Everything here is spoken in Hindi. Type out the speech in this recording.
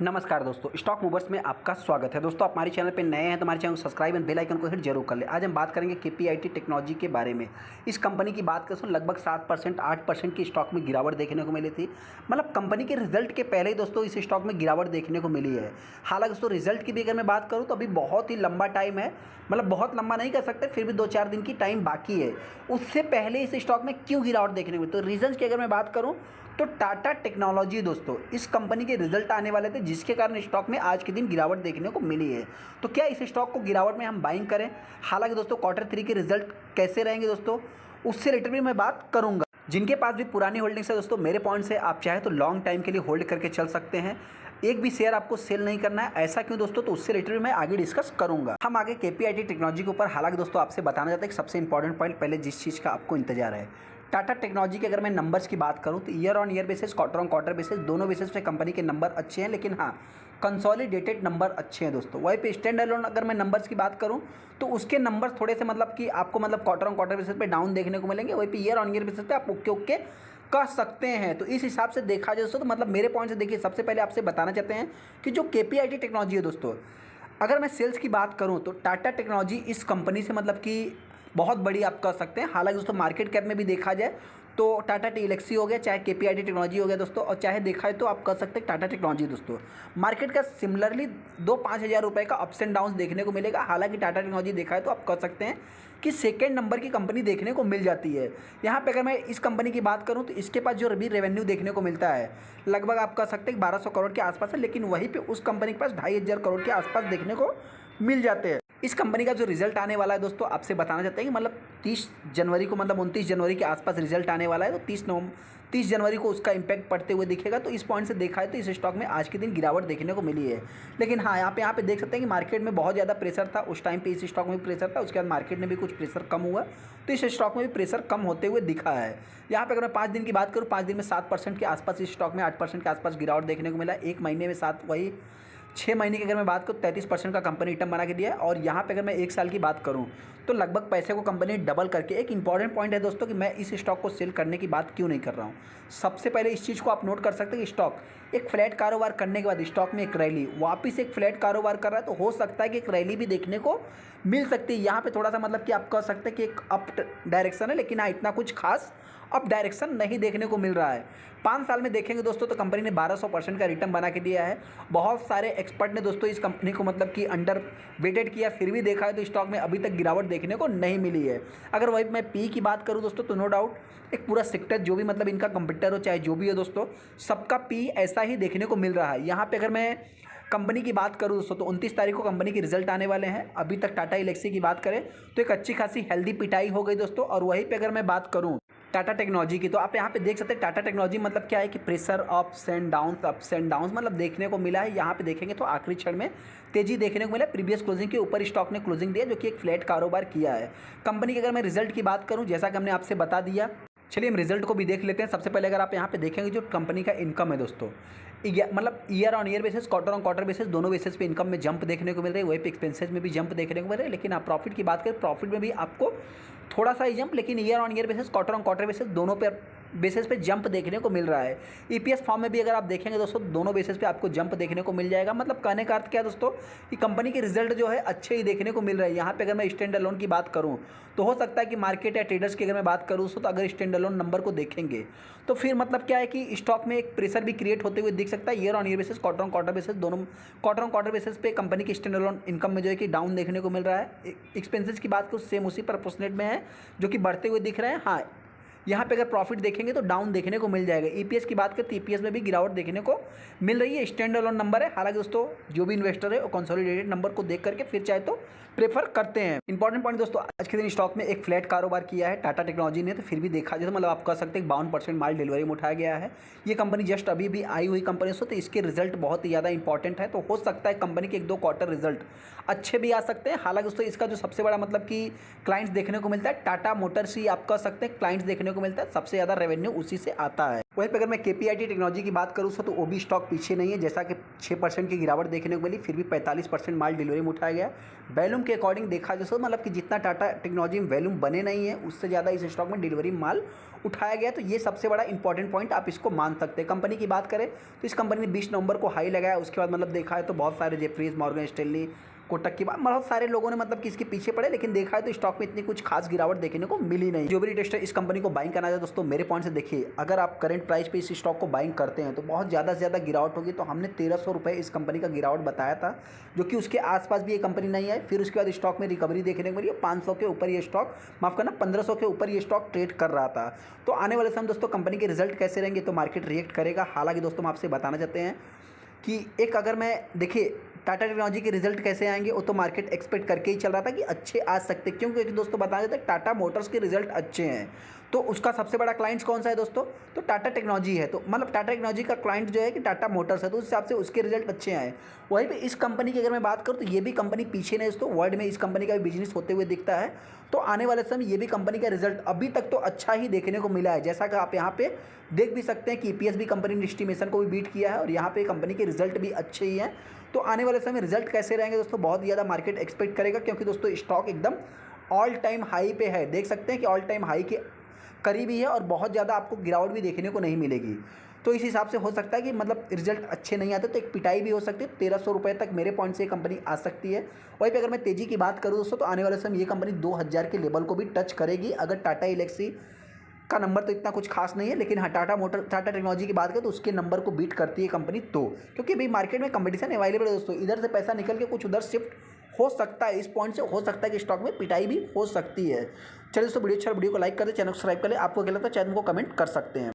नमस्कार दोस्तों, स्टॉक मूवर्स में आपका स्वागत है। दोस्तों, आप हमारे चैनल पे नए हैं तो हमारे चैनल को सब्सक्राइब एंड बेल आइकन को हिट जरूर कर ले। आज हम बात करेंगे केपीआईटी टेक्नोलॉजी के बारे में। इस कंपनी की बात करें तो लगभग 7% 8% की स्टॉक में गिरावट देखने को मिली थी। मतलब कंपनी के रिजल्ट के पहले ही दोस्तों इस स्टॉक में गिरावट देखने को मिली है। हालांकि दोस्तों रिजल्ट की भी अगर मैं बात करूँ तो अभी बहुत ही लंबा टाइम है, मतलब बहुत लंबा नहीं कर सकते, फिर भी 2-4 दिन की टाइम बाकी है। उससे पहले इस स्टॉक में क्यों गिरावट देखने को मिली, तो रीजंस की अगर मैं बात करूँ तो टाटा टेक्नोलॉजी दोस्तों इस कंपनी के रिजल्ट आने वाले थे, जिसके कारण स्टॉक में आज के दिन गिरावट देखने को मिली है। तो क्या इस स्टॉक को गिरावट में हम बाइंग करें? हालांकि दोस्तों Q3 के रिजल्ट कैसे रहेंगे दोस्तों, उससे रिलेटेड भी मैं बात करूंगा। जिनके पास भी पुरानी होल्डिंग्स है दोस्तों, मेरे पॉइंट से आप चाहे तो लॉन्ग टाइम के लिए होल्ड करके चल सकते हैं। एक भी शेयर आपको सेल नहीं करना है। ऐसा क्यों दोस्तों, तो उससे रिलेटेड मैं आगे डिस्कस करूंगा। हम आगे केपीआईटी टेक्नोलॉजी के ऊपर, हालांकि दोस्तों आपसे बताना चाहता है कि सबसे इंपॉर्टेंट पॉइंट पहले जिस चीज़ का आपको इंतजार है, टाटा टेक्नोलॉजी के अगर मैं नंबर्स की बात करूं तो year on year basis, quarter on quarter basis, दोनों बेसिस पे कंपनी के नंबर अच्छे हैं। लेकिन हाँ, कंसोलिडेटेड नंबर अच्छे हैं दोस्तों। वहीं पे स्टैंड अलोन अगर मैं नंबर्स की बात करूं तो उसके नंबर थोड़े से मतलब कि आपको क्वार्टर ऑन क्वार्टर बेसिस पे डाउन देखने को मिलेंगे। वहीं पे ईयर ऑन ईयर बेसिस पे आप ओके ओके कह सकते हैं। तो इस हिसाब से देखा जाए दोस्तों, तो मतलब मेरे पॉइंट से देखिए, सबसे पहले आपसे बताना चाहते हैं कि जो केपीआईटी टेक्नोलॉजी है दोस्तों, अगर मैं सेल्स की बात करूं तो टाटा टेक्नोलॉजी इस कंपनी से मतलब कि बहुत बड़ी आप कह सकते हैं। हालांकि दोस्तों मार्केट कैप में भी देखा जाए तो टाटा टेलेक्सी हो गया, चाहे केपीआईटी टेक्नोलॉजी हो गया दोस्तों, और चाहे देखा है तो आप कह सकते हैं टाटा टेक्नोलॉजी दोस्तों, मार्केट का सिमिलरली 2-5 हज़ार रुपये का अप्स एंड डाउन देखने को मिलेगा। हालांकि टाटा टेक्नोलॉजी देखा है तो आप कह सकते हैं कि सेकेंड नंबर की कंपनी देखने को मिल जाती है। यहाँ पे अगर मैं इस कंपनी की बात करूँ तो इसके पास जो अभी रेवेन्यू देखने को मिलता है लगभग आप कह सकते हैं 1200 करोड़ के आसपास है। लेकिन वहीं पे उस कंपनी के पास 2500 करोड़ के आसपास देखने को मिल जाते हैं। इस कंपनी का जो रिजल्ट आने वाला है दोस्तों, आपसे बताना चाहते हैं कि मतलब 30 जनवरी को, मतलब 29 जनवरी के आसपास रिजल्ट आने वाला है। तो 30 जनवरी को उसका इंपैक्ट पड़ते हुए दिखेगा। तो इस पॉइंट से देखा है तो इस स्टॉक में आज के दिन गिरावट देखने को मिली है। लेकिन हाँ, यहाँ पे देख सकते हैं कि मार्केट में बहुत ज़्यादा प्रेशर था उस टाइम पे, इस स्टॉक में भी प्रेशर था। उसके बाद मार्केट में भी कुछ प्रेशर कम हुआ, तो इस स्टॉक में भी प्रेशर कम होते हुए दिखा है। यहाँ पे अगर मैं 5 दिन की बात करूँ, 5 दिन में 7% के आसपास, इस स्टॉक में 8% के आसपास गिरावट देखने को मिला। 1 महीने में 7, वही 6 महीने की अगर मैं बात करूँ 33% का कंपनी रिटर्न बना के दिया है। और यहाँ पे अगर मैं 1 साल की बात करूँ तो लगभग पैसे को कंपनी डबल करके, एक इंपॉर्टेंट पॉइंट है दोस्तों कि मैं इस स्टॉक को सेल करने की बात क्यों नहीं कर रहा हूँ। सबसे पहले इस चीज़ को आप नोट कर सकते हैं कि स्टॉक एक फ्लैट कारोबार करने के बाद स्टॉक में एक रैली, वापस एक फ्लैट कारोबार कर रहा है, तो हो सकता है कि एक रैली भी देखने को मिल सकती है। यहाँ पे थोड़ा सा मतलब कि आप कह सकते हैं कि एक अप डायरेक्शन है, लेकिन हाँ इतना कुछ खास अप डायरेक्शन नहीं देखने को मिल रहा है। 5 साल में देखेंगे दोस्तों तो कंपनी ने 1200% का रिटर्न बना के दिया है। बहुत सारे एक्सपर्ट ने दोस्तों इस कंपनी को मतलब कि अंडर वेटेड किया, फिर भी देखा है तो स्टॉक में अभी तक गिरावट देखने को नहीं मिली है। अगर वही मैं पी की बात करूं दोस्तों तो नो डाउट एक पूरा सेक्टर जो भी मतलब इनका कंपटीटर हो चाहे जो भी हो दोस्तों, सबका पी ऐसा ही देखने को मिल रहा है। यहाँ पे अगर मैं कंपनी की बात करूं दोस्तों तो 29 तारीख को कंपनी के रिजल्ट आने वाले हैं। अभी तक टाटा एलेक्सी की बात करें तो एक अच्छी खासी हेल्दी पिटाई हो गई दोस्तों। और वहीं पे अगर मैं बात करूं टाटा टेक्नोलॉजी की, तो आप यहाँ पे देख सकते हैं टाटा टेक्नोलॉजी मतलब क्या है कि प्रेशर अप्स एंड डाउन्स मतलब देखने को मिला है। यहाँ पे देखेंगे तो आखिरी क्षण में तेजी देखने को मिला। प्रीवियस क्लोजिंग के ऊपर स्टॉक ने क्लोजिंग दिया, जो कि एक फ्लैट कारोबार किया है। कंपनी के अगर मैं रिजल्ट की बात करूँ, जैसा कि हमने आपसे बता दिया, चलिए हम रिजल्ट को भी देख लेते हैं। सबसे पहले अगर आप यहाँ पे देखेंगे जो कंपनी का इनकम है दोस्तों, मतलब year on year basis, quarter on quarter basis, दोनों बेसिस पे इनकम में जंप देखने को मिल रही है। वहीं पे एक्सपेंसेस में भी जंप देखने को मिल रहा है। लेकिन आप प्रॉफिट की बात करें, प्रॉफिट में भी आपको थोड़ा सा ही जंप, लेकिन year on year basis, quarter on quarter basis, दोनों पे बेसिस पे जंप देखने को मिल रहा है। ईपीएस फॉर्म में भी अगर आप देखेंगे दोस्तों, दोनों बेसिस पे आपको जंप देखने को मिल जाएगा। मतलब कहने का अर्थ क्या है दोस्तों कि कंपनी के रिजल्ट जो है अच्छे ही देखने को मिल रहे हैं। यहाँ पे अगर मैं स्टैंड अलोन की बात करूँ तो हो सकता है कि मार्केट या ट्रेडर्स की अगर मैं बात करूँ तो अगर स्टैंड अलोन नंबर को देखेंगे तो फिर मतलब क्या है कि स्टॉक में एक प्रेशर भी क्रिएट होते हुए दिख सकता है। Year on year basis, quarter on quarter basis, दोनों क्वार्टर ऑन क्वार्टर बेसिस पे कंपनी की स्टैंड अलोन इनकम में जो है कि डाउन देखने को मिल रहा है। एक्सपेंसेस की बात करूँ सेम उसी प्रोपोर्शनेट में है, जो कि बढ़ते हुए दिख रहे हैं। हाँ, यहाँ पे अगर प्रॉफिट देखेंगे तो डाउन देखने को मिल जाएगा। ईपीएस की बात करें तो ईपीएस में भी गिरावट देखने को मिल रही है। स्टैंड अलोन नंबर है। हालांकि दोस्तों जो भी इन्वेस्टर है वो कंसोलिडेटेड नंबर को देख करके फिर चाहे तो प्रेफर करते हैं। इंपॉर्टेंट पॉइंट दोस्तों, आज के दिन स्टॉक में एक फ्लैट कारोबार किया है टाटा टेक्नोलॉजी ने। तो फिर भी देखा जाए तो मतलब आप कह सकते हैं 52% माल डिलीवरी में उठाया गया है। ये कंपनी जस्ट अभी भी आई हुई कंपनी से, तो इसके रिजल्ट बहुत ही ज़्यादा इंपॉर्टेंट है। तो हो सकता है कंपनी के 1-2 क्वार्टर रिजल्ट अच्छे भी आ सकते हैं। हालांकि दोस्तों इसका जो सबसे बड़ा मतलब कि क्लाइंट्स देखने को मिलता है टाटा मोटर्स ही आप कह सकते हैं क्लाइंट्स देखने देखने को मिलता है, सबसे ज़्यादा रेवेन्यू उसी से आता है। वहीं पर अगर मैं केपीआईटी टेक्नोलॉजी की बात करूँ तो वो भी स्टॉक पीछे नहीं है, जैसा कि 6% की गिरावट देखने को मिली, फिर भी 45% माल डिलीवरी में उठाया गया। वैल्यूम के अकॉर्डिंग देखा जाए तो मतलब कि जितना टाटा टेक्नोलॉजी में वैल्यूम बने नहीं है उससे ज़्यादा इस स्टॉक में डिलीवरी माल उठाया गया। तो ये सबसे बड़ा इंपॉर्टेंट पॉइंट आप इसको मान सकते हैं। कंपनी की बात करें तो इस कंपनी ने 20 नवंबर को हाई लगाया, उसके बाद मतलब देखा है तो बहुत सारे जेफरीज, मॉर्गन स्टैनली, कोटक की बात बहुत सारे लोगों ने मतलब कि इसके पीछे पड़े, लेकिन देखा है तो स्टॉक में इतनी कुछ खास गिरावट देखने को मिली नहीं। जो भी रिटेस्टर इस कंपनी को बाइंग करना है दोस्तों, मेरे पॉइंट से देखिए, अगर आप करंट प्राइस पे इस स्टॉक को बाइंग करते हैं तो बहुत ज़्यादा से ज़्यादा गिरावट होगी। तो हमने 1300 रुपये इस कंपनी का गिरावट बताया था, जो कि उसके आसपास भी ये कंपनी नहीं आई। फिर उसके बाद स्टॉक में रिकवरी देखने को मिली, 500 के ऊपर ये स्टॉक, माफ करना 1500 के ऊपर ये स्टॉक ट्रेड कर रहा था। तो आने वाले समय दोस्तों कंपनी के रिजल्ट कैसे रहेंगे तो मार्केट रिएक्ट करेगा। हालांकि दोस्तों हम आपसे बताना चाहते हैं कि एक अगर मैं देखिए टाटा टेक्नोलॉजी के रिजल्ट कैसे आएंगे वो तो मार्केट एक्सपेक्ट करके ही चल रहा था कि अच्छे आ सकते, क्योंकि दोस्तों बता देते हैं टाटा मोटर्स के रिजल्ट अच्छे हैं। तो उसका सबसे बड़ा क्लाइंट्स कौन सा है दोस्तों, तो टाटा टेक्नोलॉजी है। तो मतलब टाटा टेक्नोलॉजी का क्लाइंट जो है कि टाटा मोटर्स है, तो उस हिसाब से उसके रिजल्ट अच्छे आए। वहीं पे इस कंपनी की अगर मैं बात करूँ तो ये भी कंपनी पीछे नहीं दोस्तों, वर्ल्ड में इस कंपनी का भी बिजनेस होते हुए दिखता है। तो आने वाले समय ये भी कंपनी का रिजल्ट अभी तक तो अच्छा ही देखने को मिला है, जैसा कि आप यहाँ पे देख भी सकते हैं कि ईपीएस भी कंपनी ने एस्टिमेशन को भी बीट किया है और यहाँ पे कंपनी के रिजल्ट भी अच्छे ही हैं। तो आने वाले समय रिजल्ट कैसे रहेंगे दोस्तों, बहुत ज़्यादा मार्केट एक्सपेक्ट करेगा, क्योंकि दोस्तों स्टॉक एकदम ऑल टाइम हाई पे है। देख सकते हैं कि ऑल टाइम हाई के करीब ही है और बहुत ज़्यादा आपको गिरावट भी देखने को नहीं मिलेगी। तो इस हिसाब से हो सकता है कि मतलब रिजल्ट अच्छे नहीं आते तो एक पिटाई भी हो सकती है। 1300 रुपये तक मेरे पॉइंट से ये कंपनी आ सकती है। वहीं पे अगर मैं तेज़ी की बात करूँ दोस्तों तो आने वाले समय ये कंपनी 2000 के लेवल को भी टच करेगी। अगर टाटा एलेक्सी का नंबर तो इतना कुछ खास नहीं है, लेकिन हाँ टाटा टेक्नोलॉजी की बात करें तो उसके नंबर को बीट करती है कंपनी। तो क्योंकि अभी मार्केट में कंपटीशन अवेलेबल है दोस्तों, इधर से पैसा निकल के कुछ उधर शिफ्ट हो सकता है। इस पॉइंट से हो सकता है कि स्टॉक में पिटाई भी हो सकती है। चलिए दोस्तों वीडियो अच्छा, वीडियो को लाइक कर दे, चैनल को सब्सक्राइब कर ले। आपको क्या लगता है चैनल को कमेंट कर सकते हैं।